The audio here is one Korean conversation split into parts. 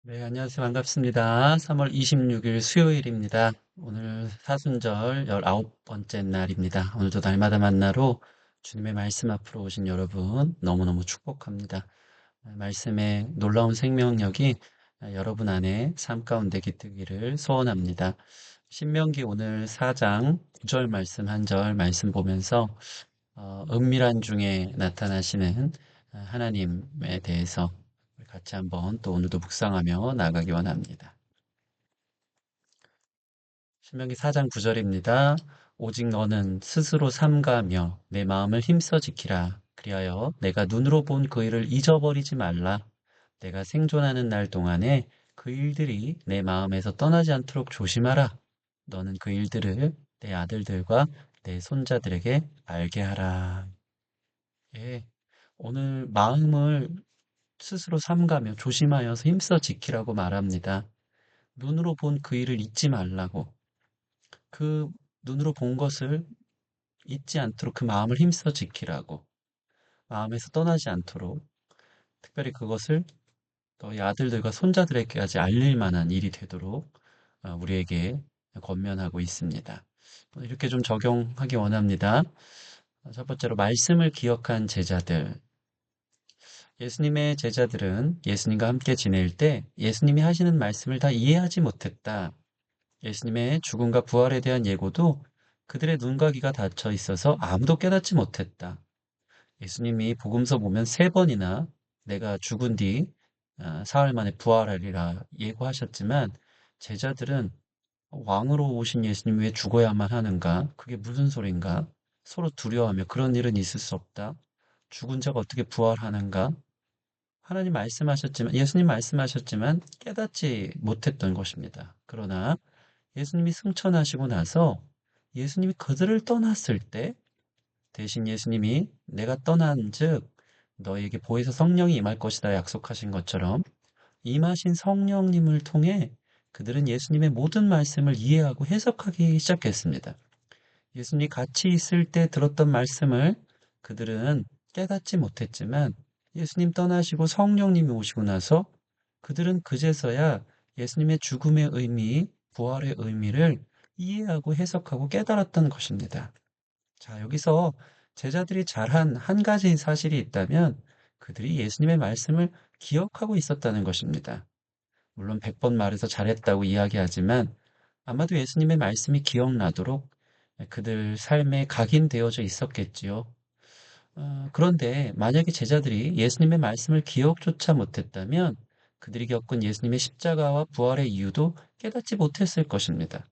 네, 안녕하세요. 반갑습니다. 3월 26일 수요일입니다. 오늘 사순절 19번째 날입니다. 오늘도 날마다 만나러 주님의 말씀 앞으로 오신 여러분 너무너무 축복합니다. 말씀의 놀라운 생명력이 여러분 안에 삶 가운데 깃들기를 소원합니다. 신명기 오늘 4장 9절 말씀 한 절 말씀 보면서 은밀한 중에 나타나시는 하나님에 대해서 같이 한번 또 오늘도 묵상하며 나가기 원합니다. 신명기 4장 9절입니다. 오직 너는 스스로 삼가며 내 마음을 힘써 지키라. 그리하여 내가 눈으로 본 그 일을 잊어버리지 말라. 내가 생존하는 날 동안에 그 일들이 내 마음에서 떠나지 않도록 조심하라. 너는 그 일들을 내 아들들과 내 손자들에게 알게 하라. 예, 오늘 마음을 스스로 삼가며 조심하여서 힘써 지키라고 말합니다. 눈으로 본 그 일을 잊지 말라고. 그 눈으로 본 것을 잊지 않도록 그 마음을 힘써 지키라고. 마음에서 떠나지 않도록. 특별히 그것을 너희 아들들과 손자들에게까지 알릴 만한 일이 되도록 우리에게 권면하고 있습니다. 이렇게 좀 적용하기 원합니다. 첫 번째로 말씀을 기억한 제자들. 예수님의 제자들은 예수님과 함께 지낼 때 예수님이 하시는 말씀을 다 이해하지 못했다. 예수님의 죽음과 부활에 대한 예고도 그들의 눈과 귀가 닫혀 있어서 아무도 깨닫지 못했다. 예수님이 복음서 보면 세 번이나 내가 죽은 뒤 사흘 만에 부활하리라 예고하셨지만 제자들은 왕으로 오신 예수님 왜 죽어야만 하는가? 그게 무슨 소린가? 서로 두려워하며 그런 일은 있을 수 없다. 죽은 자가 어떻게 부활하는가? 하나님 말씀하셨지만, 예수님 말씀하셨지만 깨닫지 못했던 것입니다. 그러나 예수님이 승천하시고 나서 예수님이 그들을 떠났을 때 대신 예수님이 내가 떠난즉 너희에게 보혜사 성령이 임할 것이다 약속하신 것처럼 임하신 성령님을 통해 그들은 예수님의 모든 말씀을 이해하고 해석하기 시작했습니다. 예수님이 같이 있을 때 들었던 말씀을 그들은 깨닫지 못했지만 예수님 떠나시고 성령님이 오시고 나서 그들은 그제서야 예수님의 죽음의 의미, 부활의 의미를 이해하고 해석하고 깨달았던 것입니다. 자, 여기서 제자들이 잘한 한 가지 사실이 있다면 그들이 예수님의 말씀을 기억하고 있었다는 것입니다. 물론 100번 말해서 잘했다고 이야기하지만 아마도 예수님의 말씀이 기억나도록 그들 삶에 각인되어져 있었겠지요. 그런데 만약에 제자들이 예수님의 말씀을 기억조차 못했다면 그들이 겪은 예수님의 십자가와 부활의 이유도 깨닫지 못했을 것입니다.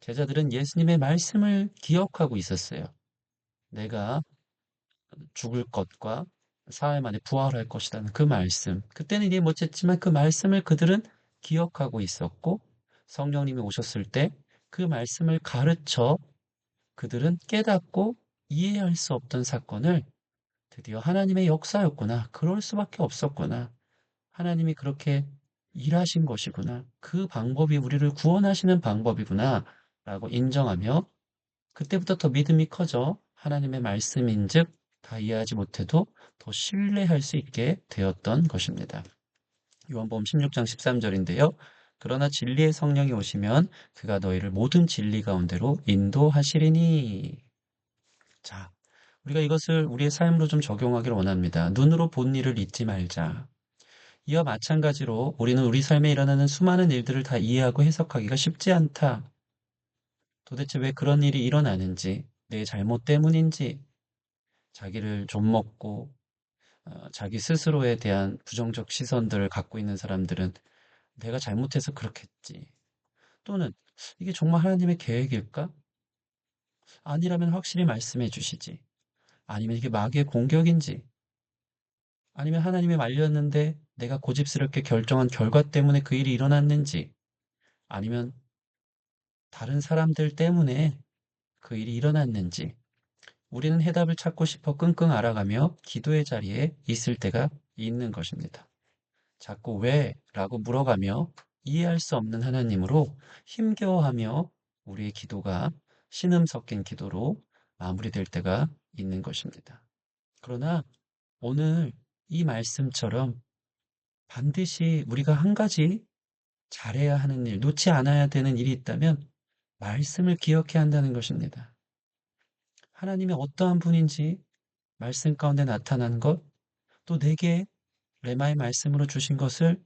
제자들은 예수님의 말씀을 기억하고 있었어요. 내가 죽을 것과 사흘 만에 부활할 것이라는 그 말씀. 그때는 이해 못했지만 그 말씀을 그들은 기억하고 있었고 성령님이 오셨을 때 그 말씀을 가르쳐 그들은 깨닫고 이해할 수 없던 사건을 드디어 하나님의 역사였구나. 그럴 수밖에 없었구나. 하나님이 그렇게 일하신 것이구나. 그 방법이 우리를 구원하시는 방법이구나. 라고 인정하며 그때부터 더 믿음이 커져 하나님의 말씀인즉 다 이해하지 못해도 더 신뢰할 수 있게 되었던 것입니다. 요한복음 16장 13절인데요. 그러나 진리의 성령이 오시면 그가 너희를 모든 진리 가운데로 인도하시리니. 자, 우리가 이것을 우리의 삶으로 좀 적용하기를 원합니다. 눈으로 본 일을 잊지 말자. 이와 마찬가지로 우리는 우리 삶에 일어나는 수많은 일들을 다 이해하고 해석하기가 쉽지 않다. 도대체 왜 그런 일이 일어나는지, 내 잘못 때문인지, 자기를 좀먹고 자기 스스로에 대한 부정적 시선들을 갖고 있는 사람들은 내가 잘못해서 그렇겠지. 또는 이게 정말 하나님의 계획일까? 아니라면 확실히 말씀해 주시지. 아니면 이게 마귀의 공격인지, 아니면 하나님이 말렸는데 내가 고집스럽게 결정한 결과 때문에 그 일이 일어났는지, 아니면 다른 사람들 때문에 그 일이 일어났는지, 우리는 해답을 찾고 싶어 끙끙 앓아가며 기도의 자리에 있을 때가 있는 것입니다. 자꾸 왜? 라고 물어가며 이해할 수 없는 하나님으로 힘겨워하며 우리의 기도가 신음 섞인 기도로 마무리될 때가 있는 것입니다. 그러나 오늘 이 말씀처럼 반드시 우리가 한 가지 잘해야 하는 일, 놓지 않아야 되는 일이 있다면 말씀을 기억해야 한다는 것입니다. 하나님이 어떠한 분인지 말씀 가운데 나타난 것, 또 내게 레마의 말씀으로 주신 것을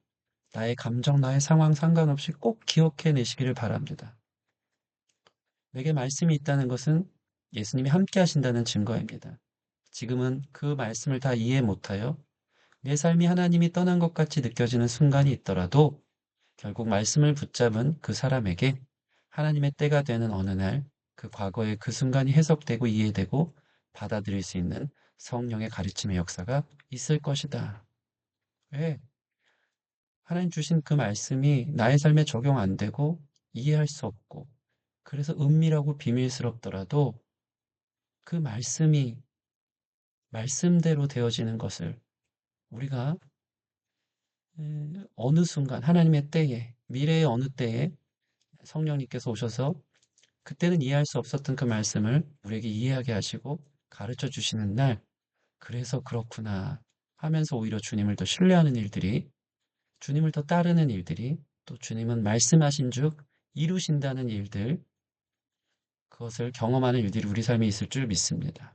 나의 감정, 나의 상황 상관없이 꼭 기억해 내시기를 바랍니다. 내게 말씀이 있다는 것은 예수님이 함께 하신다는 증거입니다. 지금은 그 말씀을 다 이해 못하여 내 삶이 하나님이 떠난 것 같이 느껴지는 순간이 있더라도 결국 말씀을 붙잡은 그 사람에게 하나님의 때가 되는 어느 날 그 과거의 그 순간이 해석되고 이해되고 받아들일 수 있는 성령의 가르침의 역사가 있을 것이다. 왜? 하나님 주신 그 말씀이 나의 삶에 적용 안 되고 이해할 수 없고 그래서 은밀하고 비밀스럽더라도 그 말씀이 말씀대로 되어지는 것을 우리가 어느 순간 하나님의 때에 미래의 어느 때에 성령님께서 오셔서 그때는 이해할 수 없었던 그 말씀을 우리에게 이해하게 하시고 가르쳐 주시는 날 그래서 그렇구나 하면서 오히려 주님을 더 신뢰하는 일들이 주님을 더 따르는 일들이 또 주님은 말씀하신 즉 이루신다는 일들 그것을 경험하는 일들이 우리 삶에 있을 줄 믿습니다.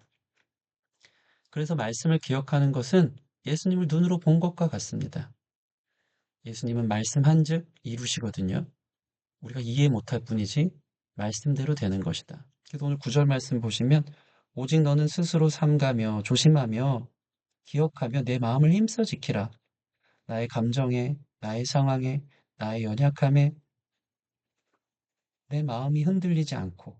그래서 말씀을 기억하는 것은 예수님을 눈으로 본 것과 같습니다. 예수님은 말씀한 즉 이루시거든요. 우리가 이해 못할 뿐이지 말씀대로 되는 것이다. 그래서 오늘 9절 말씀 보시면 오직 너는 스스로 삼가며 조심하며 기억하며 내 마음을 힘써 지키라. 나의 감정에, 나의 상황에, 나의 연약함에 내 마음이 흔들리지 않고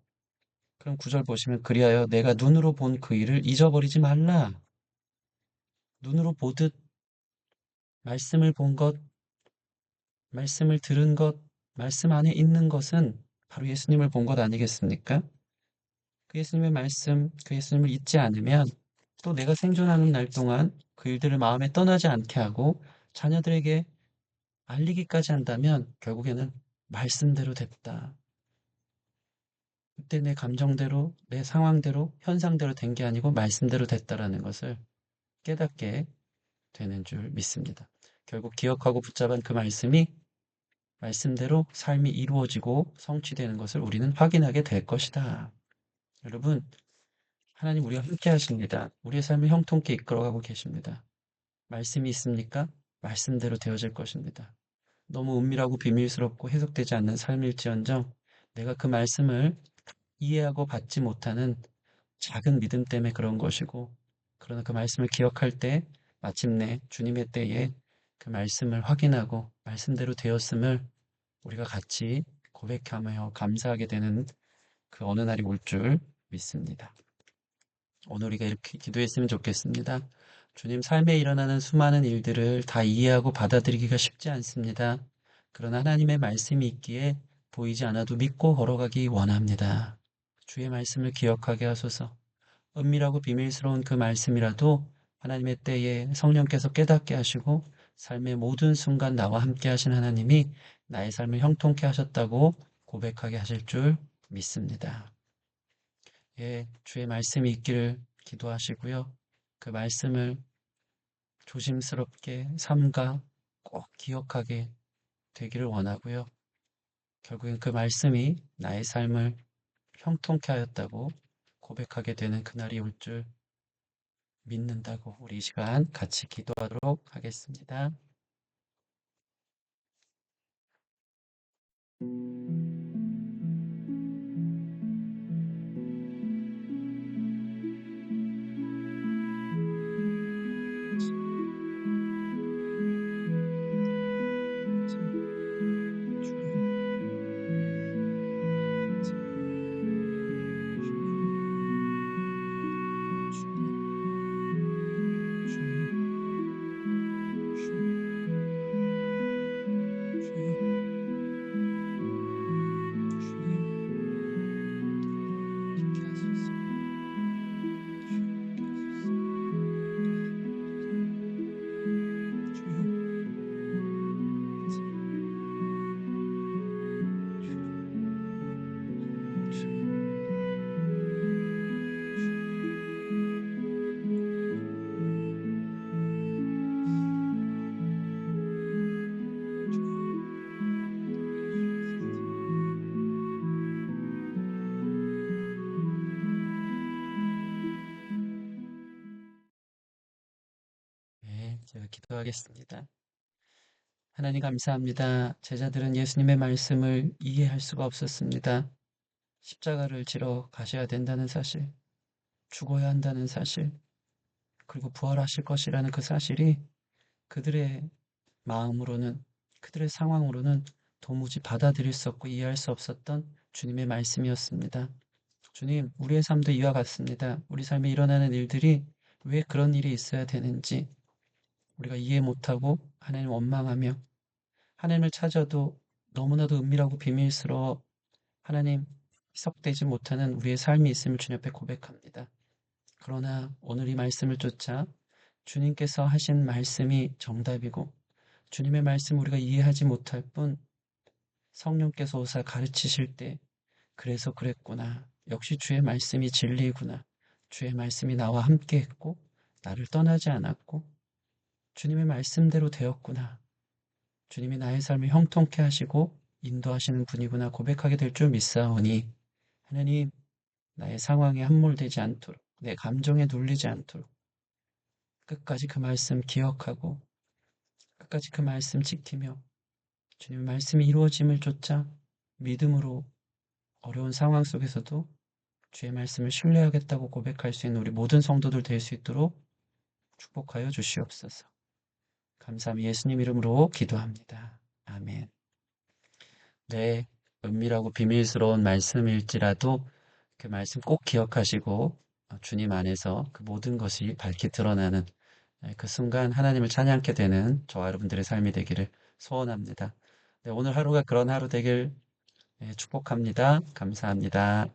그럼 9절 보시면 그리하여 내가 눈으로 본 그 일을 잊어버리지 말라. 눈으로 보듯 말씀을 본 것, 말씀을 들은 것, 말씀 안에 있는 것은 바로 예수님을 본 것 아니겠습니까? 그 예수님의 말씀, 그 예수님을 잊지 않으면 또 내가 생존하는 날 동안 그 일들을 마음에 떠나지 않게 하고 자녀들에게 알리기까지 한다면 결국에는 말씀대로 됐다. 그때 내 감정대로, 내 상황대로, 현상대로 된 게 아니고 말씀대로 됐다라는 것을 깨닫게 되는 줄 믿습니다. 결국 기억하고 붙잡은 그 말씀이 말씀대로 삶이 이루어지고 성취되는 것을 우리는 확인하게 될 것이다. 여러분, 하나님 우리와 함께 하십니다. 우리의 삶을 형통케 이끌어가고 계십니다. 말씀이 있습니까? 말씀대로 되어질 것입니다. 너무 은밀하고 비밀스럽고 해석되지 않는 삶일지언정 내가 그 말씀을 이해하고 받지 못하는 작은 믿음 때문에 그런 것이고 그러나 그 말씀을 기억할 때 마침내 주님의 때에 그 말씀을 확인하고 말씀대로 되었음을 우리가 같이 고백하며 감사하게 되는 그 어느 날이 올 줄 믿습니다. 오늘 우리가 이렇게 기도했으면 좋겠습니다. 주님 삶에 일어나는 수많은 일들을 다 이해하고 받아들이기가 쉽지 않습니다. 그러나 하나님의 말씀이 있기에 보이지 않아도 믿고 걸어가기 원합니다. 주의 말씀을 기억하게 하소서. 은밀하고 비밀스러운 그 말씀이라도 하나님의 때에 성령께서 깨닫게 하시고 삶의 모든 순간 나와 함께 하신 하나님이 나의 삶을 형통케 하셨다고 고백하게 하실 줄 믿습니다. 예, 주의 말씀이 있기를 기도하시고요. 그 말씀을 조심스럽게 삼가 꼭 기억하게 되기를 원하고요. 결국엔 그 말씀이 나의 삶을 형통케 하였다고 고백하게 되는 그날이 올 줄 믿는다고 우리 이 시간 같이 기도하도록 하겠습니다. 기도하겠습니다. 하나님 감사합니다. 제자들은 예수님의 말씀을 이해할 수가 없었습니다. 십자가를 지러 가셔야 된다는 사실, 죽어야 한다는 사실, 그리고 부활하실 것이라는 그 사실이 그들의 마음으로는, 그들의 상황으로는 도무지 받아들일 수 없고 이해할 수 없었던 주님의 말씀이었습니다. 주님, 우리의 삶도 이와 같습니다. 우리 삶에 일어나는 일들이 왜 그런 일이 있어야 되는지 우리가 이해 못하고 하나님 원망하며 하나님을 찾아도 너무나도 은밀하고 비밀스러워 하나님 해석되지 못하는 우리의 삶이 있음을 주님 앞에 고백합니다. 그러나 오늘 이 말씀을 쫓아 주님께서 하신 말씀이 정답이고 주님의 말씀 우리가 이해하지 못할 뿐 성령께서 오사 가르치실 때 그래서 그랬구나. 역시 주의 말씀이 진리구나. 주의 말씀이 나와 함께 했고 나를 떠나지 않았고 주님의 말씀대로 되었구나. 주님이 나의 삶을 형통케 하시고 인도하시는 분이구나 고백하게 될 줄 믿사오니 하나님 나의 상황에 함몰되지 않도록 내 감정에 눌리지 않도록 끝까지 그 말씀 기억하고 끝까지 그 말씀 지키며 주님의 말씀이 이루어짐을 쫓아 믿음으로 어려운 상황 속에서도 주의 말씀을 신뢰하겠다고 고백할 수 있는 우리 모든 성도들 될 수 있도록 축복하여 주시옵소서. 감사함이 예수님 이름으로 기도합니다. 아멘. 네, 은밀하고 비밀스러운 말씀일지라도 그 말씀 꼭 기억하시고 주님 안에서 그 모든 것이 밝히 드러나는 그 순간 하나님을 찬양하게 되는 저와 여러분들의 삶이 되기를 소원합니다. 네, 오늘 하루가 그런 하루 되길 축복합니다. 감사합니다.